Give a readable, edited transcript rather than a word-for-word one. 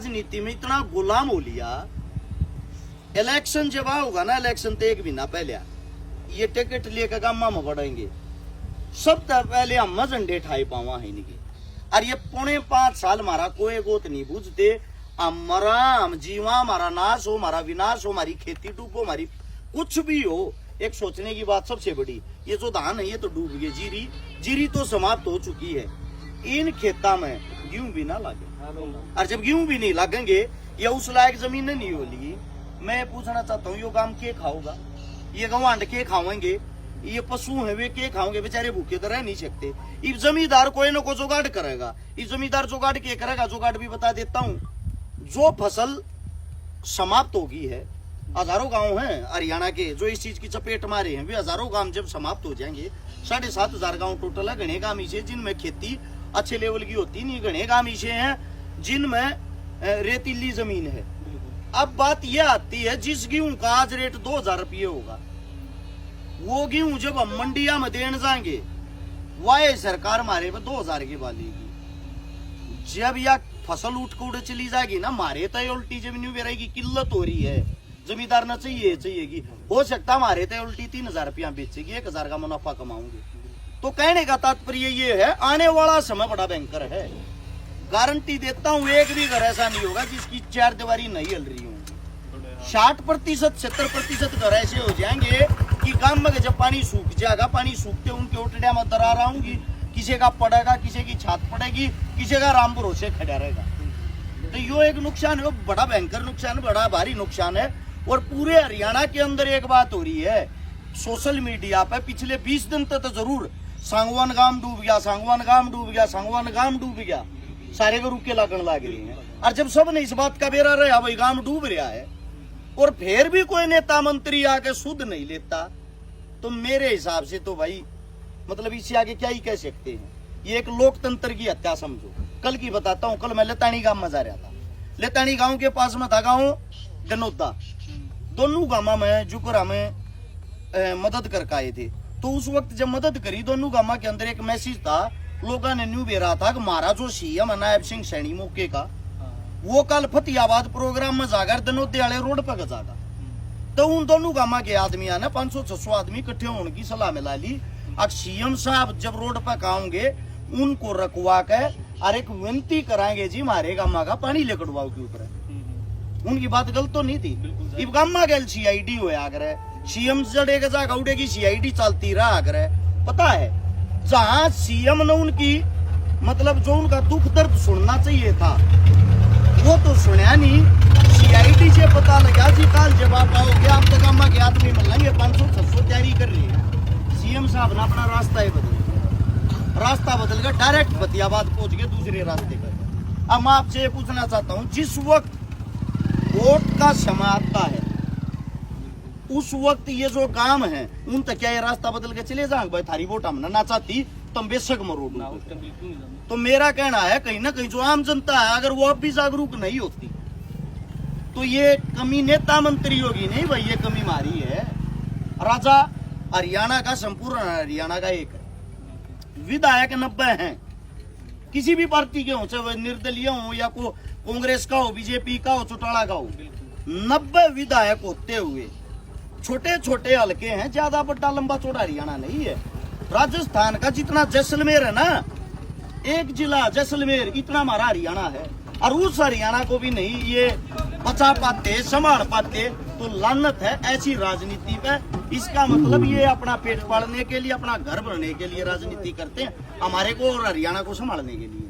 राजनीति में इतना गुलाम हो लिया। इलेक्शन जब होगा ना, इलेक्शन तो एक महीना पहले ये टिकट लेकर गामा में बढ़ेंगे, सब पहले हम झंडे ठाई पावा है नहीं। और ये 4.5 साल हमारा कोई गोत नहीं बुझते। हमारा हम जीवा, हमारा नाश हो, हमारा विनाश हो, हमारी खेती डूबो, हमारी कुछ भी हो। एक सोचने की बात सबसे बड़ी, ये जो धान है ये तो डूब गए, जीरी तो समाप्त हो चुकी है। इन खेता में गेहूं भी ना लगे, और जब गेहूं भी नहीं लगेंगे या उस लायक जमीन नहीं होगी, मैं पूछना चाहता हूँ ये गांव के खाओगा? ये गवांड के खावेंगे? ये पशु है वे के खाओगे? बेचारे भूखे तो रह नहीं सकते। ये जमींदार कोई ना कोई जुगाड़ करेगा। ये जमींदार जुगाड़ के करेगा, जुगाड़ भी बता देता हूँ। जो फसल समाप्त होगी है, हजारों गांव हैं हरियाणा के जो इस चीज की चपेट मारे हैं, वे हजारों गांव जब समाप्त हो जाएंगे, 7,500 गांव टोटल है। घने गांव इसे जिनमें खेती अच्छे लेवल की होती नहीं, घने गांव इसे हैं जिनमें रेतीली जमीन है। अब बात यह आती है, जिस गेहूं का आज रेट 2,000 रुपये होगा, वो गेहूं जब हम मंडिया में देने जाएंगे, वाह सरकार मारे पे 2,000 की बालेगी। जब यह फसल उठ को उड़ चली जाएगी ना, मारे तो उल्टी जमीन में रहेगी, किल्लत हो रही है, जमींदार ना चाहिएगी। हो सकता हमारे तो उल्टी 3,000 रुपया बेचेगी, 1,000 का मुनाफा कमाऊंगे। तो कहने का तात्पर्य ये है, आने वाला समय बड़ा भयंकर है। गारंटी देता हूँ, एक भी घर ऐसा नहीं होगा जिसकी 4 दीवारी नहीं हिल रही होंगी। 60%, 70% घर ऐसे हो जाएंगे कि गांव में जब पानी सूख जाएगा, पानी सूखते उनके ओटड़िया में दरार आऊंगी, किसी का पड़ेगा, किसी की छात पड़ेगी, किसी का राम भरोसे खड़ा रहेगा। तो यो एक नुकसान है, बड़ा भयंकर नुकसान, बड़ा भारी नुकसान है। और पूरे हरियाणा के अंदर एक बात हो रही है, सोशल मीडिया पे पिछले 20 दिन तक तो जरूर सांगवान गांव डूब गया, सांगवान गांव डूब गया, सांगवान गांव डूब गया, सारे को रुके लगन लग रही है। और जब सब ने इस बात का बेरा रहा भाई गांव डूब रहा है, और फिर भी कोई नेता मंत्री आके सुध नहीं लेता, तो मेरे हिसाब से तो भाई मतलब इससे आगे क्या ही कह सकते हैं। ये एक लोकतंत्र की हत्या समझो। कल की बताता हूँ, कल मैं लेतानी गांव में जा रहा था। लेतानी गांव के पास में था गांव गनौदा। दोनों गांव में जुकरा में मदद करके आए थे। तो उस वक्त जब मदद करी, दोनों गांव के अंदर एक मैसेज था, लोगों ने न्यू बेरा था कि महाराज जो सीएम नायब सिंह सैनी मौके का, वो कल फतेहाबाद प्रोग्राम में जाकर दनोदे वाले रोड पर जागा। तो उन दोनों गांव के आदमी ने 500-600 आदमी इकट्ठे होने की सलाह मिला ली। अब सीएम साहब जब रोड पर आएंगे, उनको रखवा के और एक विनती कराएंगे, जी हमारे गांव का पानी लेकड़वाओ के ऊपर। उनकी बात गलत तो नहीं थी। इब गांव गए सीआईडी हो आकर सीएम जड़ेगा जागा उड़ेगी, सीआईडी चलती रहा आकर। पता है जहां सीएम ने उनकी मतलब जो उनका दुख दर्द सुनना चाहिए था, वो तो सुना नहीं। सीआईडी से पता लगा जी कल जब आप आओगे, आप तो गांव के आदमी मिलेंगे, 500-600 तैयारी कर रही है। सीएम साहब ने अपना रास्ता ही रास्ता बदल कर डायरेक्ट फतेहाबाद पहुंच गए दूसरे रास्ते पर। अब मैं आपसे पूछना चाहता हूँ, जिस वक्त वोट का समय आता है, उस वक्त ये जो काम है उन तक क्या ये रास्ता बदल के चले जाएंगे? भाई थारी वोट हमने ना चाहती तुम बेशक मरो। तो मेरा कहना है कहीं ना कहीं जो आम जनता है, अगर वो अब भी जागरूक नहीं होती, तो ये कमी नेता मंत्री होगी नहीं भाई, ये कमी हमारी है। राजा हरियाणा का, संपूर्ण हरियाणा का एक विधायक 90 हैं, किसी भी पार्टी के हो, चाहे निर्दलीय हो या को कांग्रेस का हो, बीजेपी का हो, चौटाला का हो, 90 विधायक होते हुए छोटे छोटे हल्के हैं, ज्यादा बड़ा लंबा चौड़ा हरियाणा नहीं है। राजस्थान का जितना जैसलमेर है ना, एक जिला जैसलमेर, इतना हमारा हरियाणा है। और उस हरियाणा को भी नहीं ये बचा पाते, संभाल पाते, तो लानत है ऐसी राजनीति पे। इसका मतलब ये अपना पेट पालने के लिए, अपना घर भरने के लिए राजनीति करते हैं, हमारे को और हरियाणा को संभालने के लिए।